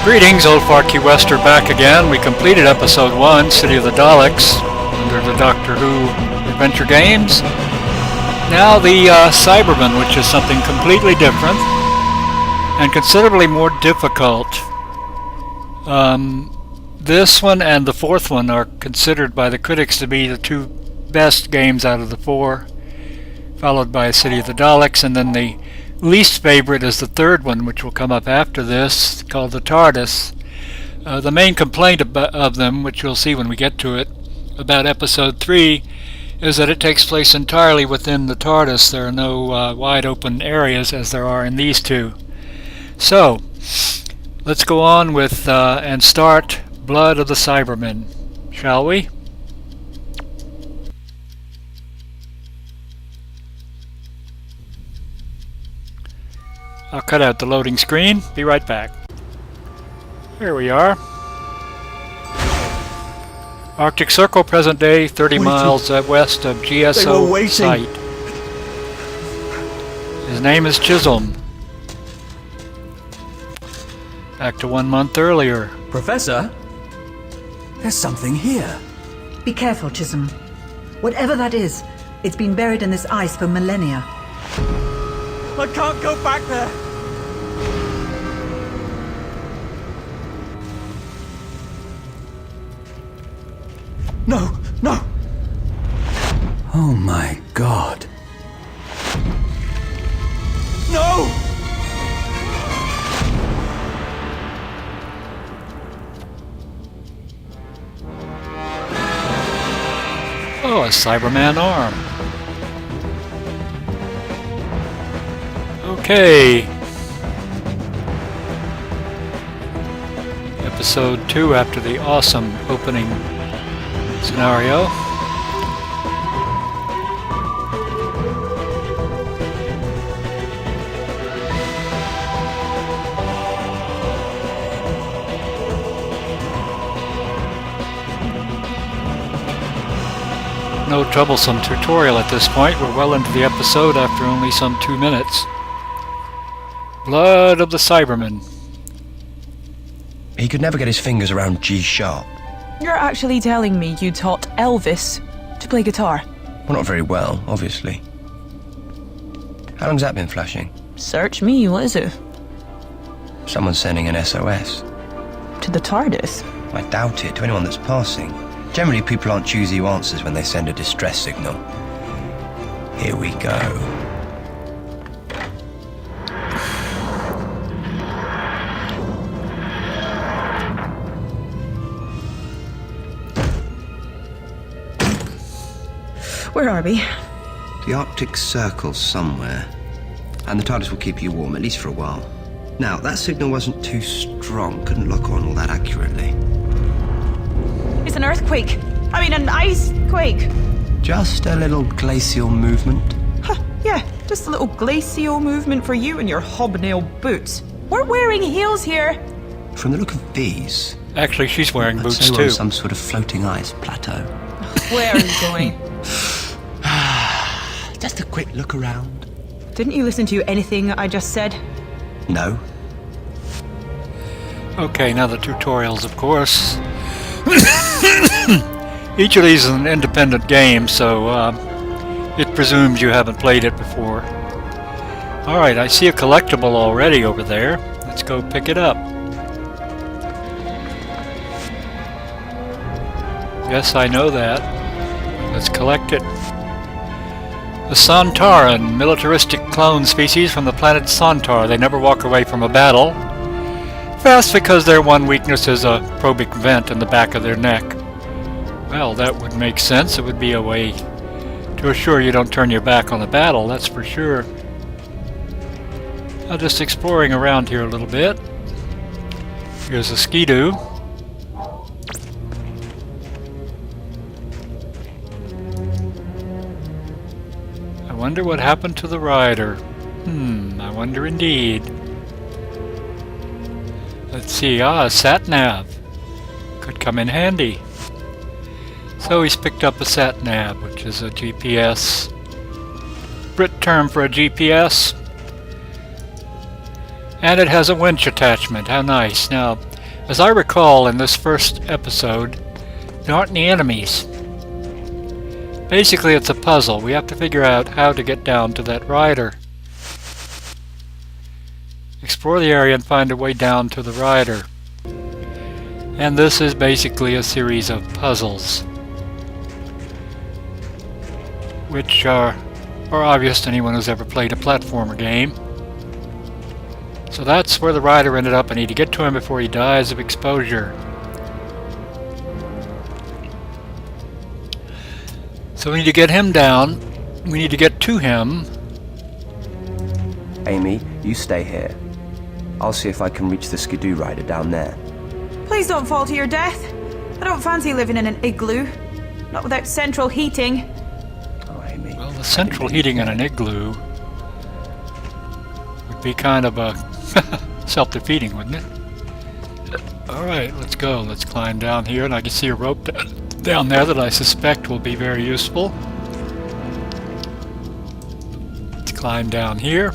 Greetings, Old Far Key Wester back again. We completed episode 1, City of the Daleks, under the Doctor Who adventure games. Now the Cybermen, which is something completely different and considerably more difficult. This one and the fourth one are considered by the critics to be the two best games out of the four, followed by City of the Daleks, and then the least favorite is the third one, which will come up after this, called the TARDIS. The main complaint of them, which you'll see when we get to it, about episode 3, is that it takes place entirely within the TARDIS. There are no wide open areas as there are in these two. So, let's go on with and start Blood of the Cybermen, shall we? I'll cut out the loading screen. Be right back. Here we are. Arctic Circle, present day, 30 miles west of GSO site. His name is Chisholm. Back to 1 month earlier. Professor? There's something here. Be careful, Chisholm. Whatever that is, it's been buried in this ice for millennia. I can't go back there. No, no. Oh my God. No! Oh, a Cyberman arm. Okay. Episode 2 after the awesome opening scenario. No troublesome tutorial at this point. We're well into the episode after only some 2 minutes. Blood of the Cybermen. He could never get his fingers around G sharp. You're actually telling me you taught Elvis to play guitar? Well, not very well, obviously. How long's that been flashing? Search me, what is it? Someone's sending an SOS. To the TARDIS? I doubt it, to anyone that's passing. Generally, people aren't choosy answers when they send a distress signal. Here we go. Where are we? The Arctic Circle somewhere. And the TARDIS will keep you warm, at least for a while. Now, that signal wasn't too strong. Couldn't lock on all that accurately. It's an earthquake. I mean, an ice quake. Just a little glacial movement. Huh, yeah, just a little glacial movement for you and your hobnail boots. We're wearing heels here. From the look of these... Actually, she's wearing boots we're too. on some sort of floating ice plateau. Where are you going? Just a quick look around. Didn't you listen to anything I just said? No. Okay, now the tutorials, of course. Each of these is an independent game, so it presumes you haven't played it before. Alright, I see a collectible already over there. Let's go pick it up. Yes, I know that. Let's collect it. The Sontaran, militaristic clone species from the planet Sontar. They never walk away from a battle. Fast because their one weakness is a probic vent in the back of their neck. Well, that would make sense. It would be a way to assure you don't turn your back on the battle, that's for sure. Now just exploring around here a little bit. Here's a skidoo. I wonder what happened to the rider. I wonder indeed. Let's see, a sat-nav. Could come in handy. So he's picked up a sat-nav, which is a GPS. Brit term for a GPS. And it has a winch attachment. How nice. Now, As I recall, in this first episode, there aren't any enemies. Basically, it's a puzzle. We have to figure out how to get down to that rider. Explore the area and find a way down to the rider. And this is basically a series of puzzles, which are obvious to anyone who's ever played a platformer game. So that's where the rider ended up. I need to get to him before he dies of exposure. So we need to get him down. We need to get to him. Amy, you stay here. I'll see if I can reach the skidoo rider down there. Please don't fall to your death. I don't fancy living in an igloo. Not without central heating. Oh, Amy. Well, the central heating in an igloo would be kind of a self-defeating, wouldn't it? Alright, let's go. Let's climb down here, and I can see a rope down there that I suspect will be very useful. Let's climb down here.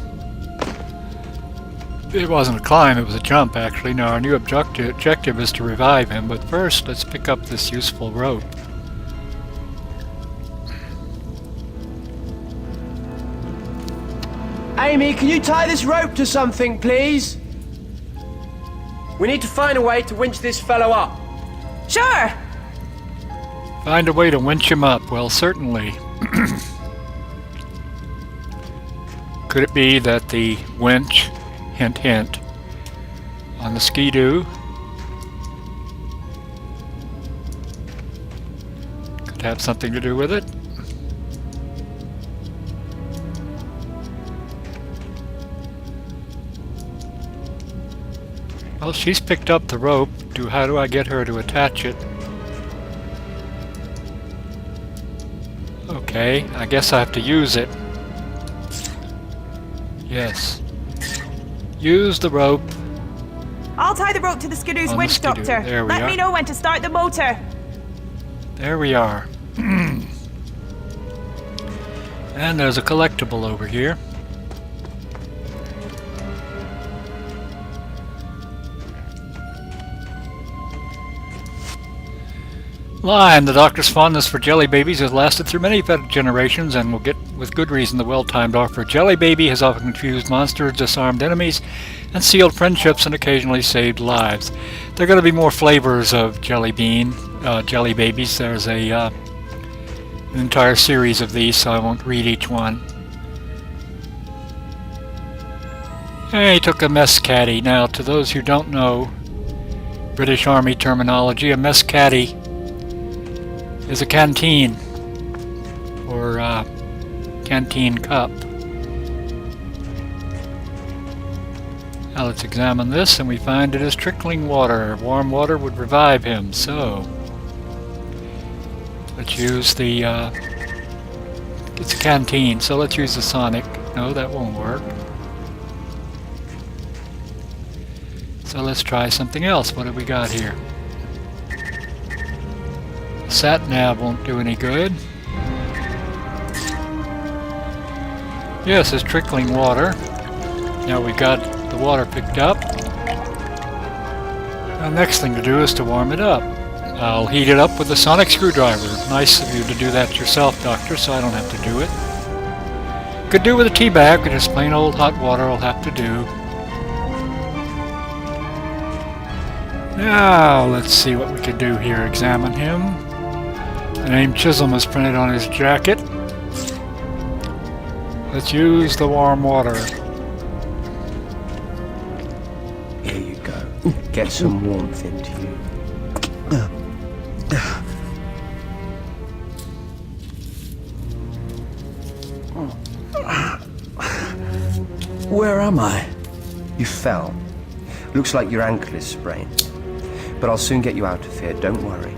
It wasn't a climb, it was a jump actually. Now our new objective is to revive him, but first let's pick up this useful rope. Amy, can you tie this rope to something, please? We need to find a way to winch this fellow up. Sure! Find a way to winch him up. Well, certainly. Could it be that the winch, hint hint, on the skidoo could have something to do with it? Well, she's picked up the rope. How do I get her to attach it? Okay, I guess I have to use it. Yes. Use the rope. I'll tie the rope to the skidoo's On the winch, skidoo. Doctor. There we Let are. me know when to start the motor. There we are. And there's a collectible over here. Lime, the Doctor's fondness for jelly babies has lasted through many generations and will get, with good reason, the well-timed offer. Jelly baby has often confused monsters, disarmed enemies, and sealed friendships and occasionally saved lives. There are going to be more flavors of jelly babies. There's an entire series of these, so I won't read each one. Hey, he took a mess caddy. Now, to those who don't know British Army terminology, a mess caddy is a canteen, or canteen cup. Now let's examine this, and we find it is trickling water. Warm water would revive him, so let's use the, it's a canteen, so let's use the sonic. No, that won't work. So let's try something else. What have we got here? Sat-nav won't do any good. Yes, it's trickling water. Now we got the water picked up. The next thing to do is to warm it up. I'll heat it up with a sonic screwdriver. Nice of you to do that yourself, Doctor, so I don't have to do it. Could do with a tea bag, but just plain old hot water will have to do. Now, let's see what we can do here. Examine him. The name Chisholm is printed on his jacket. Let's use the warm water. Here you go. Get some warmth into you. Where am I? You fell. Looks like your ankle is sprained. But I'll soon get you out of here, don't worry.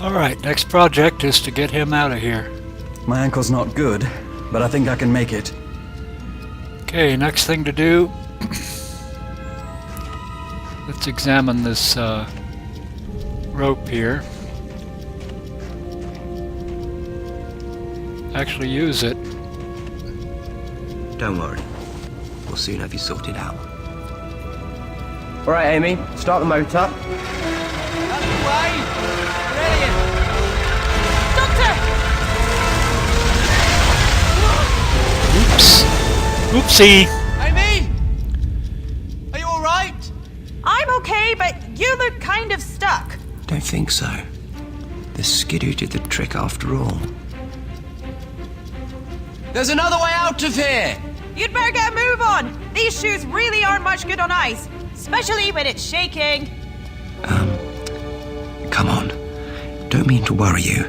Alright, next project is to get him out of here. My ankle's not good, but I think I can make it. Okay, next thing to do. Let's examine this rope here. Actually use it. Don't worry. We'll soon have you sorted out. All right, Amy, start the motor. Doctor! Oops. Oopsie. Amy! Are you alright? I'm okay, but you look kind of stuck. Don't think so. The skidoo did the trick after all. There's another way out of here! You'd better get a move on. These shoes really aren't much good on ice, especially when it's shaking. Come on. Don't mean to worry you,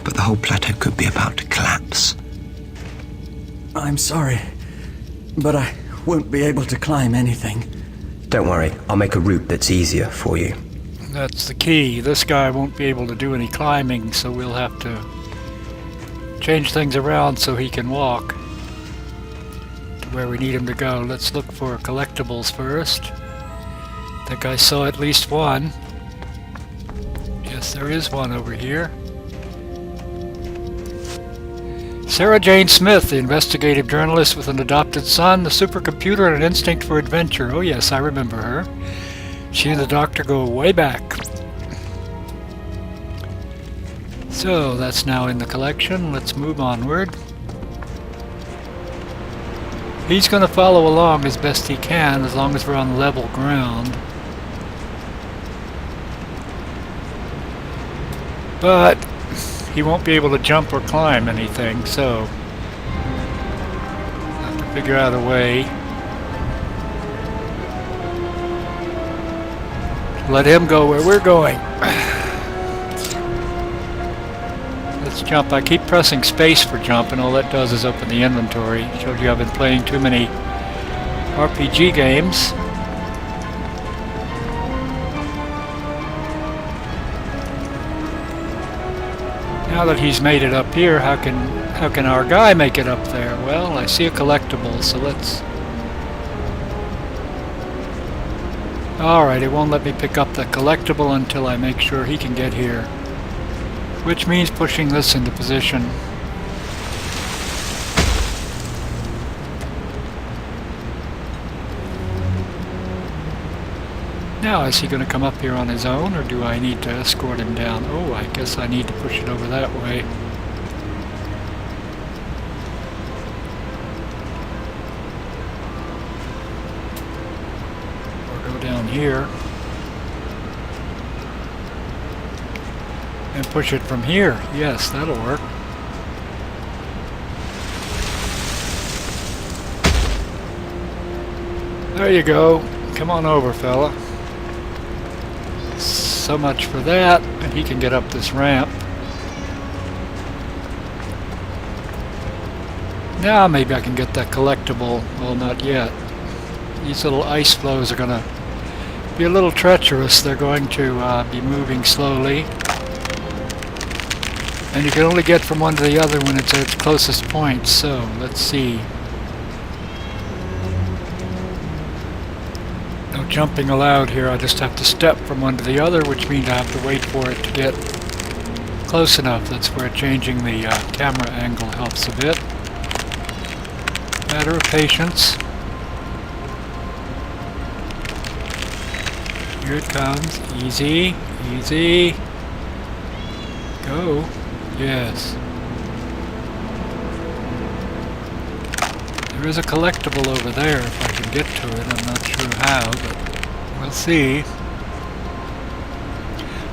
but the whole plateau could be about to collapse. I'm sorry, but I won't be able to climb anything. Don't worry, I'll make a route that's easier for you. That's the key. This guy won't be able to do any climbing, so we'll have to change things around so he can walk to where we need him to go. Let's look for collectibles first. I think I saw at least one. Yes, there is one over here. Sarah Jane Smith, the investigative journalist with an adopted son, the supercomputer, and an instinct for adventure. Oh yes, I remember her. She and the doctor go way back. So that's now in the collection. Let's move onward. He's going to follow along as best he can as long as we're on level ground. But he won't be able to jump or climb anything, so I'll have to figure out a way to let him go where we're going. Let's jump. I keep pressing space for jump, and all that does is open the inventory. Showed you I've been playing too many RPG games. Now that he's made it up here, how can our guy make it up there? Well, I see a collectible, so let's... Alright, it won't let me pick up the collectible until I make sure he can get here. Which means pushing this into position. Now, is he going to come up here on his own, or do I need to escort him down? Oh, I guess I need to push it over that way. Or go down here. And push it from here. Yes, that'll work. There you go. Come on over, fella. So much for that, and he can get up this ramp. Now maybe I can get that collectible. Well, not yet. These little ice flows are going to be a little treacherous. They're going to be moving slowly. And you can only get from one to the other when it's at its closest point. So, let's see. No jumping allowed here. I just have to step from one to the other, which means I have to wait for it to get close enough. That's where changing the camera angle helps a bit. Matter of patience. Here it comes. Easy, easy. Go. Yes. There is a collectible over there if I can get to it. I'm not sure how, but we'll see.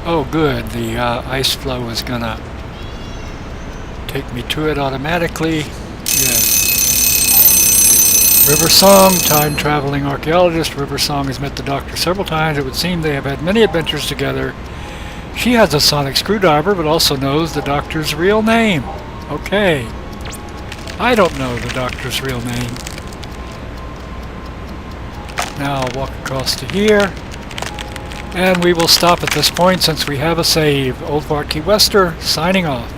Oh good, the ice flow is gonna take me to it automatically. Yes. River Song, time-traveling archaeologist. River Song has met the Doctor several times. It would seem they have had many adventures together. She has a sonic screwdriver, but also knows the Doctor's real name. Okay. I don't know the Doctor's real name. Now I'll walk across to here. And we will stop at this point since we have a save. Old Bart Key Wester, signing off.